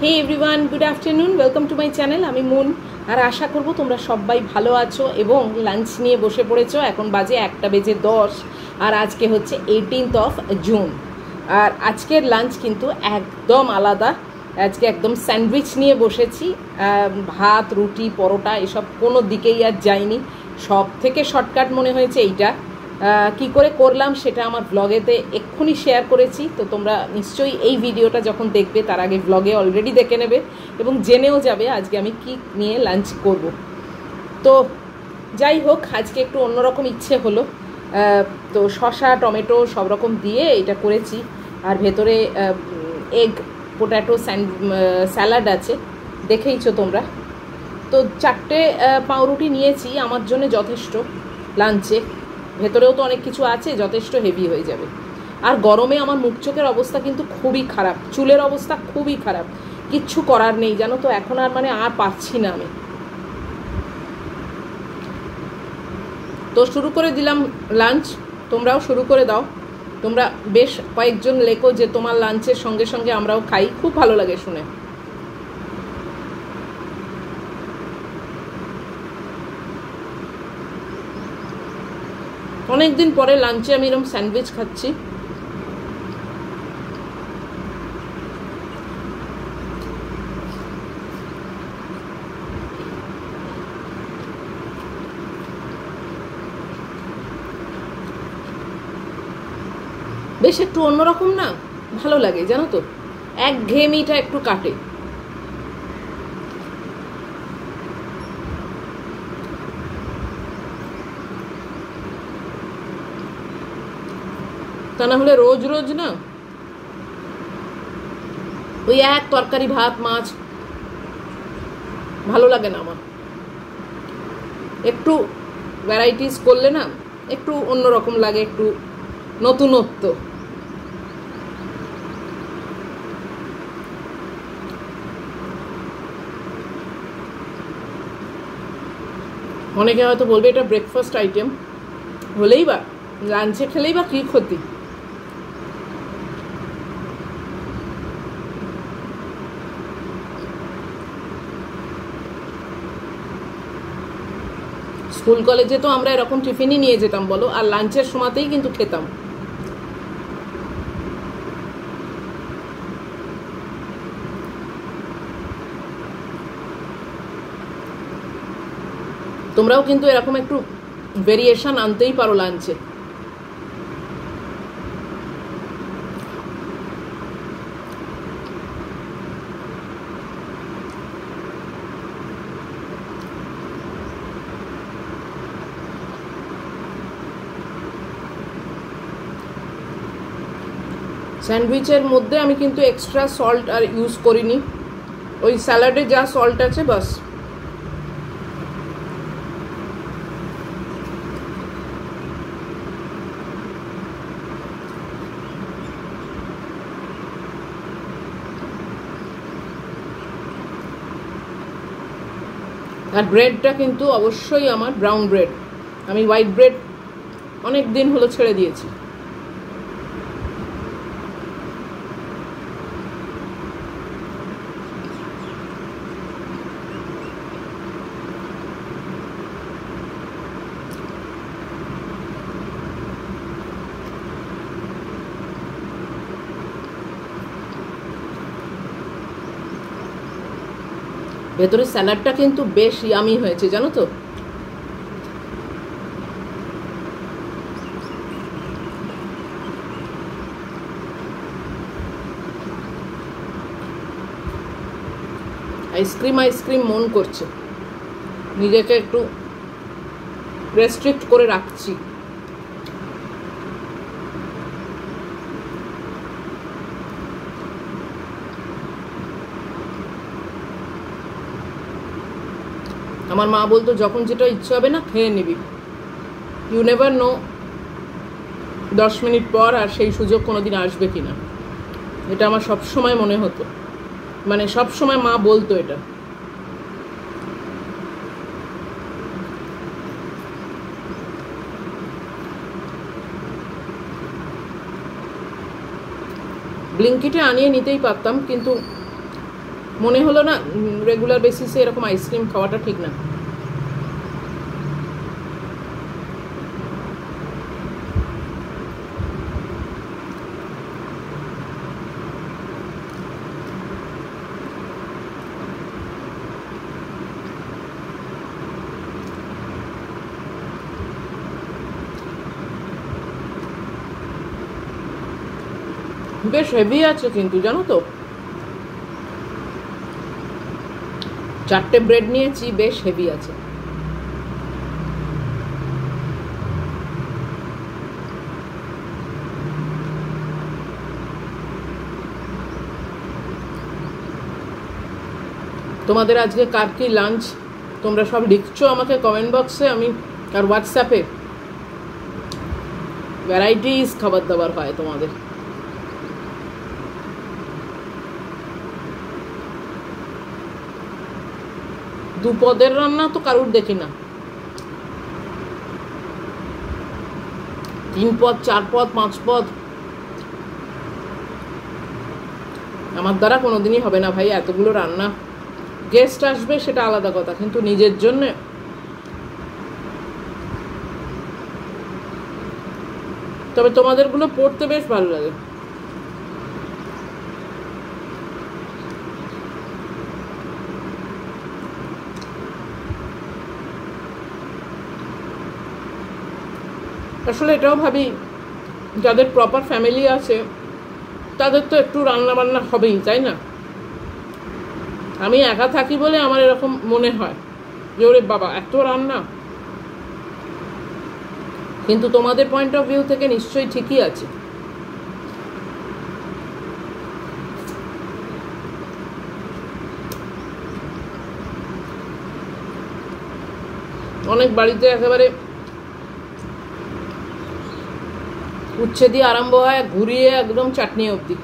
Hey everyone, good afternoon, welcome to my channel. আমি মুন, আর আশা করব তোমরা সবাই ভালো আছো এবং লাঞ্চ নিয়ে বসে পড়েছো। এখন বাজে 1:10 আর আজকে হচ্ছে 18th জুন। আর আজকের লাঞ্চ কিন্তু একদম আলাদা। আজকে একদম স্যান্ডউইচ নিয়ে বসেছি। ভাত, রুটি, পরোটা এসব কোনো দিকেই আর যায়নি। সব থেকে শর্টকাট মনে হয়েছে এইটা। কি করে করলাম সেটা আমার ব্লগেতে এক্ষুনি শেয়ার করেছি, তো তোমরা নিশ্চয়ই এই ভিডিওটা যখন দেখবে তার আগে ব্লগে অলরেডি দেখে নেবে এবং জেনেও যাবে আজকে আমি কি নিয়ে লাঞ্চ করব। তো যাই হোক, আজকে একটু অন্যরকম ইচ্ছে হলো, তো শসা টমেটো সব রকম দিয়ে এটা করেছি। আর ভেতরে এগ পোট্যাটো স্যালাড আছে, দেখেইছো তোমরা। তো 4টে পাউরুটি নিয়েছি, আমার জন্য যথেষ্ট লাঞ্চে। ভেতরেও তো অনেক কিছু আছে, যথেষ্ট হেভি হয়ে যাবে। আর গরমে আমার মুখ চোখের অবস্থা কিন্তু খুবই খারাপ, চুলের অবস্থা খুবই খারাপ। কিচ্ছু করার নেই জানো তো, এখন আর আর পারছি না আমি। তো শুরু করে দিলাম লাঞ্চ, তোমরাও শুরু করে দাও। তোমরা বেশ কয়েকজন লেখো যে তোমার লাঞ্চের সঙ্গে সঙ্গে আমরাও খাই, খুব ভালো লাগে শুনে। অনেকদিন পরে লাঞ্চে আমি এরকম স্যান্ডউইচ খাচ্ছি। বেশ একটু অন্যরকম না, ভালো লাগে জানো তো, একঘেয়েমিটা একটু কাটে। তা না হলে রোজ রোজ না ওই এক তরকারি ভাত মাছ ভালো লাগে না আমার। একটু ভ্যারাইটিস করলে না একটু অন্যরকম লাগে, একটু নতুনত্ব। অনেকে হয়তো বলবে এটা ব্রেকফাস্ট আইটেম, হলেই বা লাঞ্চে খেলেই বা কী ক্ষতি। স্কুল কলেজে তো আমরা এরকম টিফিনই নিয়ে যেতাম বলো, আর লাঞ্চের সময়তেই কিন্তু খেতাম। তোমরাও কিন্তু এরকম একটু ভেরিয়েশন আনতেই পারো লাঞ্চে। স্যান্ডউইচের মধ্যে আমি কিন্তু এক্সট্রা সল্ট আর ইউজ করিনি, ওই স্যালাডে যা সল্ট আছে বাস। আর ব্রেডটা কিন্তু অবশ্যই আমার ব্রাউন ব্রেড, আমি হোয়াইট ব্রেড অনেক দিন হলো ছেড়ে দিয়েছি। ভেতরে স্যালাডটা কিন্তু বেশ ইয়ামি হয়েছে জানো তো। আইসক্রিম মন করছে, নিজেকে একটু রেস্ট্রিক্ট করে রাখছি। আমার মা বলতো যখন যেটা ইচ্ছে হবে না খেয়ে নিবি, ইউ নেভার নো 10 মিনিট পর আর সেই সুযোগ কোনোদিন আসবে কিনা। এটা আমার সবসময় মনে হতো, মানে সবসময় মা বলতো এটা। ব্লিঙ্কিটে আনিয়ে নিতেই পারতাম, কিন্তু মনে হলো না রেগুলার বেসিসে এরকম আইসক্রিম খাওয়াটা ঠিক না। বেশ হেভি আছে কিন্তু, জানো তো, 4টে ব্রেড নিয়েছি, বেশ হেভি আছে। তোমাদের আজকে কার কি লাঞ্চ তোমরা সব লিখছো আমাকে কমেন্ট বক্সে, আমি আর হোয়াটসঅ্যাপে। ভ্যারাইটিস খাবার দাবার হয় তোমাদের। দুপদের রান্না তো কারুর দেখি না, 3 পদ 4 পদ 5 পদ আমার দ্বারা কোনোদিনই হবে না ভাই, এতগুলো রান্না। গেস্ট আসবে সেটা আলাদা কথা, কিন্তু নিজের জন্য তবে তোমাদেরগুলো পড়তে বেশ ভালো লাগে। আসলে এটাও ভাবি, যাদের প্রপার ফ্যামিলি আছে তাদের তো একটু রান্না বান্না হবেই, তাই না? আমি একা থাকি বলে আমার এরকম মনে হয় যে ওরে বাবা এত রান্না, কিন্তু তোমাদের পয়েন্ট অফ ভিউ থেকে নিশ্চয়ই ঠিকই আছে। অনেক বাড়িতে একেবারে উচ্ছে দিয়ে আরম্ভ হয়, ঘুরিয়ে একদম চাটনি অবধি।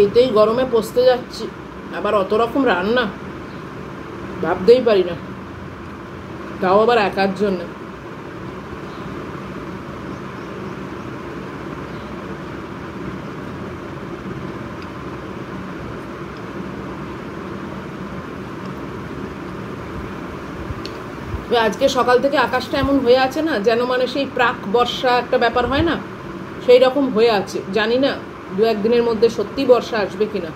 এইতেই গরমে পচতে যাচ্ছি, আবার অত রকম রান্না ভাবতেই পারি না, তাও আবার একার জন্য। আজকে সকাল থেকে আকাশটা এমন হয়ে আছে না, যেন মানে সেই প্রাক বর্ষা একটা ব্যাপার হয় না, সেই রকম হয়ে আছে। জানি না 2-1 দিনের মধ্যে সত্যি বর্ষা আসবে কিনা।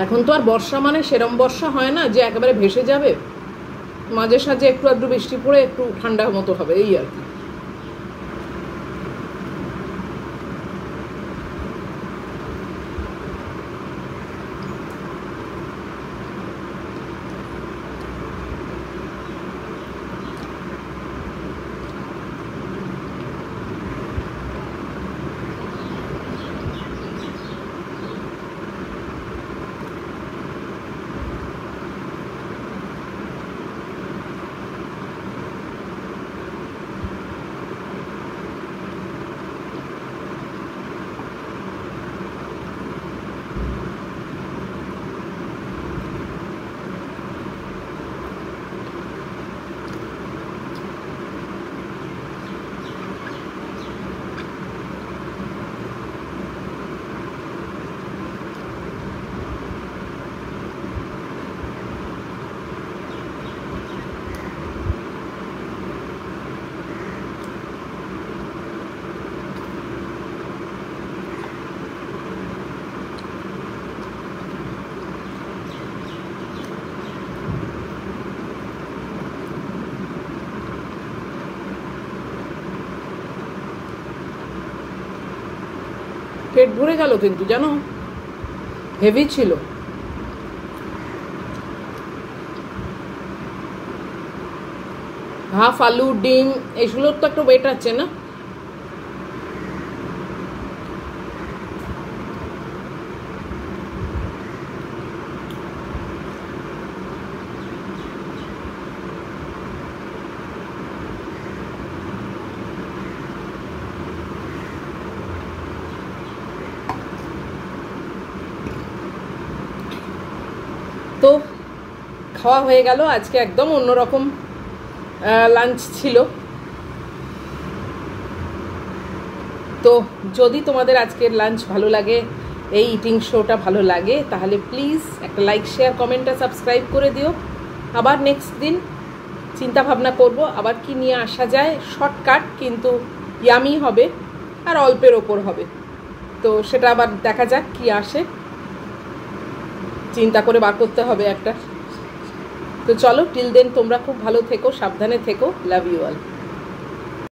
এখন তো আর বর্ষা মানে সেরম বর্ষা হয় না যে একেবারে ভেসে যাবে, মাঝে সাঝে একটু আধটু বৃষ্টি পড়ে একটু ঠান্ডা মতো হবে, এই আর কি। পেট ভরে গেল কিন্তু জানো, হেভি ছিল। হাফ আলু, ডিম, এগুলোর তো একটা ওয়েট আছে না। তো খাওয়া হয়ে গেল। আজকে একদম অন্যরকম লাঞ্চ ছিল। তো যদি তোমাদের আজকের লাঞ্চ ভালো লাগে, এই ইটিং শোটা ভালো লাগে, তাহলে প্লিজ একটা লাইক, শেয়ার, কমেন্ট আর সাবস্ক্রাইব করে দিও। আবার নেক্সট দিন চিন্তা ভাবনা করব আবার কি নিয়ে আসা যায়, শর্টকাট কিন্তু ইয়ামি হবে আর অল্পের ওপর হবে। তো সেটা আবার দেখা যাক কি আসে, চিন্তা করে বার করতে হবে একটা। তো চলো, টিল দেন তোমরা খুব ভালো থেকো, সাবধানে থেকো, লাভ ইউ অল।